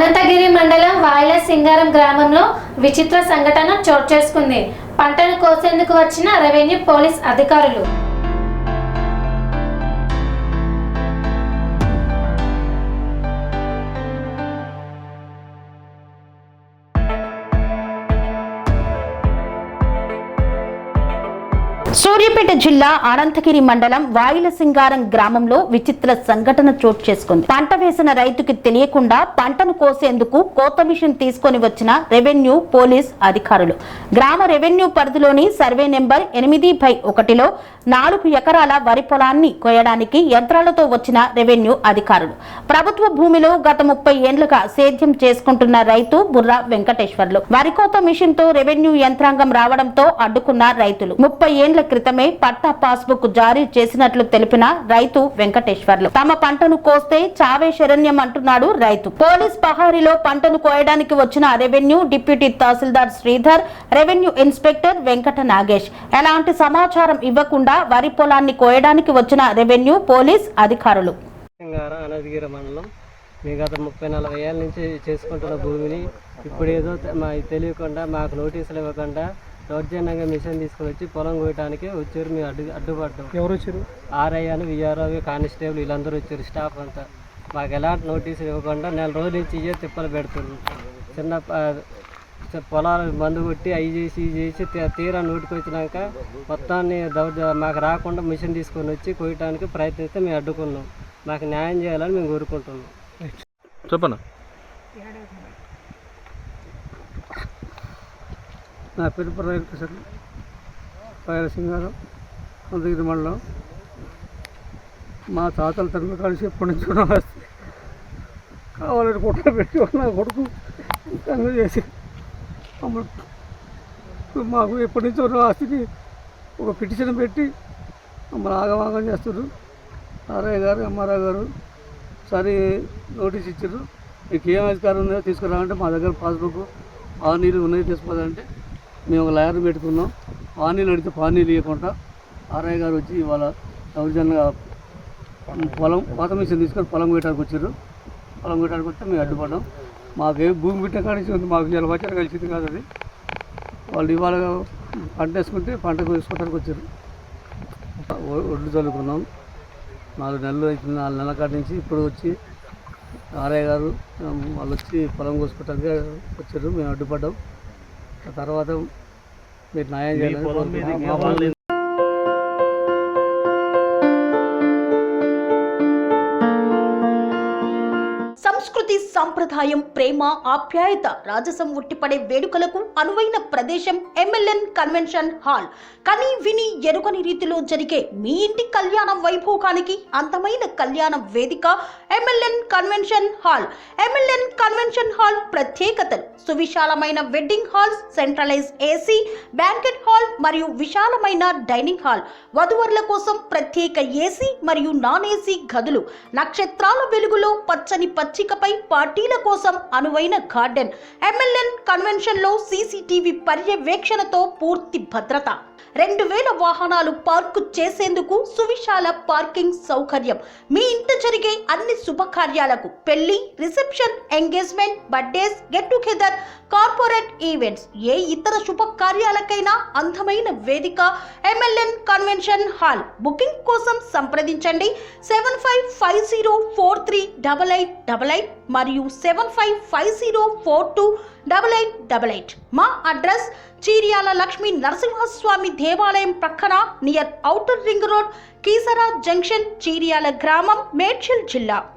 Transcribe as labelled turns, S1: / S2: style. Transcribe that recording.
S1: అనంతగిరి మండలం వాయిల సింగారం గ్రామంలో విచిత్ర సంఘటన చోటు చేసుకుంది. పంటను కోసేందుకు వచ్చిన రెవెన్యూ పోలీస్ అధికారులు
S2: సూర్యాపేట జిల్లా అనంతగిరి మండలం వాయిల సింగారం గ్రామంలో విచిత్ర సంఘటన చోటు చేసుకుంది. పంట వేసిన రైతుకి తెలియకుండా పంటను కోసేందుకు కోత మిషన్ తీసుకొని వచ్చిన రెవెన్యూ పోలీస్ అధికారులు గ్రామ రెవెన్యూ పరిధిలోని సర్వే నెంబర్ 8/1లో 4 ఎకరాల వరి పొలాన్ని కోయడానికి యంత్రాలతో వచ్చిన రెవెన్యూ అధికారులు ప్రభుత్వ భూమిలో గత 30 ఏళ్లుగా సేద్యం చేసుకుంటున్న రైతు బుర్రా వెంకటేశ్వర్లు వరి కోత మిషన్ తో రెవెన్యూ యంత్రాంగం రావడంతో అడ్డుకున్న రైతులు 30 ఏళ్ల క్రితమే పట్టా పాస్బుక్ జారీ చేసినట్లు తెలిపిన రైతు వెంకటేశ్వర్లు తమ పంటను కోస్తే చావే శరణ్యం అంటున్నాడు రైతు. పోలీస్ పహారీలో పంటను కోయడానికి వచ్చిన రెవెన్యూ డిప్యూటీ తహసీల్దార్ శ్రీధర్, రెవెన్యూ ఇన్స్పెక్టర్ వెంకట నాగేష్ ఎలాంటి సమాచారం ఇవ్వకుండా వరి పొలాన్ని కోయడానికి వచ్చిన రెవెన్యూ పోలీస్ అధికారులు
S3: అనంతగిరి మండలం మేము గత 30-40 ఏళ్ళ నుంచి చేసుకుంటున్న భూమిని ఇప్పుడు ఏదో తెలియకుండా మాకు నోటీసులు ఇవ్వకుండా దౌర్జన్యంగా మిషన్ తీసుకుని వచ్చి పొలం కోయడానికి వచ్చారు. మేము అడ్డుపడ్డాం. ఎవరు వచ్చారు? ఆర్ఐను, విఆర్ఓ, కానిస్టేబుల్ వీళ్ళందరూ వచ్చారు. స్టాఫ్ అంతా మాకు ఎలాంటి నోటీసులు ఇవ్వకుండా 4 రోజుల నుంచి ఇవే తిప్పలు పెడుతున్నాం. చిన్న పొలాలు మందు కొట్టి అవి చేసి ఇవి చేసి తీరా నోటికి వచ్చినాక మొత్తాన్ని మాకు రాకుండా మిషన్ తీసుకొని వచ్చి కోయటానికి ప్రయత్నిస్తే మేము అడ్డుకున్నాం. మాకు న్యాయం చేయాలని మేము కోరుకుంటున్నాం.
S4: చెప్పండి.
S5: నా పేరు వెంకటేశ్వర్లు, వాయిల సింగారం, అనంతగిరి మండలం. మా తాతల తరగతి కలిసి ఎప్పటి నుంచో ఆస్తి కావాలని కొట్ట పెట్టి నా కొడుకు తను చేసి మాకు ఎప్పటి నుంచో ఆస్తికి ఒక పిటిషన్ పెట్టి మమ్మల్ని ఆగమాగం చేస్తారు. ఆర్ఐ గారు, ఎంఆర్ఐ గారు సరే నోటీస్ ఇచ్చారు. మీకు ఏం అధికారం ఉందో తీసుకురావాలంటే మా దగ్గర పాస్బుక్ పానీలు ఉన్నాయి తీసుకోవాలంటే మేము ఒక లాయర్ పెట్టుకున్నాం. పానీలు అడిగితే పానీలు ఇవ్వకుండా ఆర్ఐ గారు వచ్చి ఇవాళ దౌర్జన్యంగా పొలం కోత మిషన్ తీసుకొని పొలం కొట్టడానికి వచ్చారు. పొలం కొట్టడానికి వస్తే మేము అడ్డుపడ్డాం. మాకే భూమి బిట్ట కానించి ఉంది, మాకు జలవచన కలిసింది కాదు. అది వాళ్ళు ఇవాళ పంట వేసుకుంటే పంట వేసుకోవడానికి వచ్చారు. ఒడ్లు చల్లుకున్నాం. 4 నెలలు అవుతుంది. 4 నెలల కాడి నుంచి ఇప్పుడు వచ్చి ఆర్ఐ గారు వాళ్ళు వచ్చి పొలం కోసుకోవడానికి వచ్చారు. మేము అడ్డుపడ్డాం. తర్వాత మీరు న్యాయం చేయాలి.
S2: సంస్కృతి, సంప్రదాయం, ప్రేమ, ఆప్యాయత, రాజసం ఉట్టిపడే వేడుకలకు అనువైన ప్రదేశం ఎంఎల్ఎన్ కన్వెన్షన్ హాల్. కని విని ఎరుగని రీతిలో జరిగే మీ ఇంటి కళ్యాణ వైభోగానికి అందమైన కళ్యాణ వేదిక MLN convention hall. MLN convention hall ప్రత్యేకతలు: సువిశాలమైన wedding halls, centralise AC banquet hall మరియు విశాలమైన డైనింగ్ హాల్, వధువరుల కోసం ప్రత్యేక ఏసీ మరియు నాన్ ఏసీ గదులు, నక్షత్రాల వెలుగులో పచ్చని పచ్చికపై పార్టీల కోసం అనువైన గార్డెన్. ఎంఎల్ఎన్ కన్వెన్షన్ లో సీసీటీవీ పర్యవేక్షణతో పూర్తి భద్రత, 2000 వాహనాలు పార్కు చేసేందుకు సువిశాల పార్కింగ్ సౌకర్యం. మీ ఇంట జరిగే అన్ని శుభకార్యాలకు, పెళ్లి, reception, engagement, birthdays, get together, corporate events, ఏ ఇతర శుభకార్యాలకైనా అందమైన వేదిక ఎంఎల్ఎన్ కన్వెన్షన్ హాల్. బుకింగ్ కోసం సంప్రదించండి 7550438888 మరియు 7550428888. మా అడ్రస్ చీర్యాల లక్ష్మీ నరసింహస్వామి దేవాలయం ప్రక్కన, near outer ring road, Keesara junction, Cheeryal గ్రామం, మేడ్చల్ జిల్లా.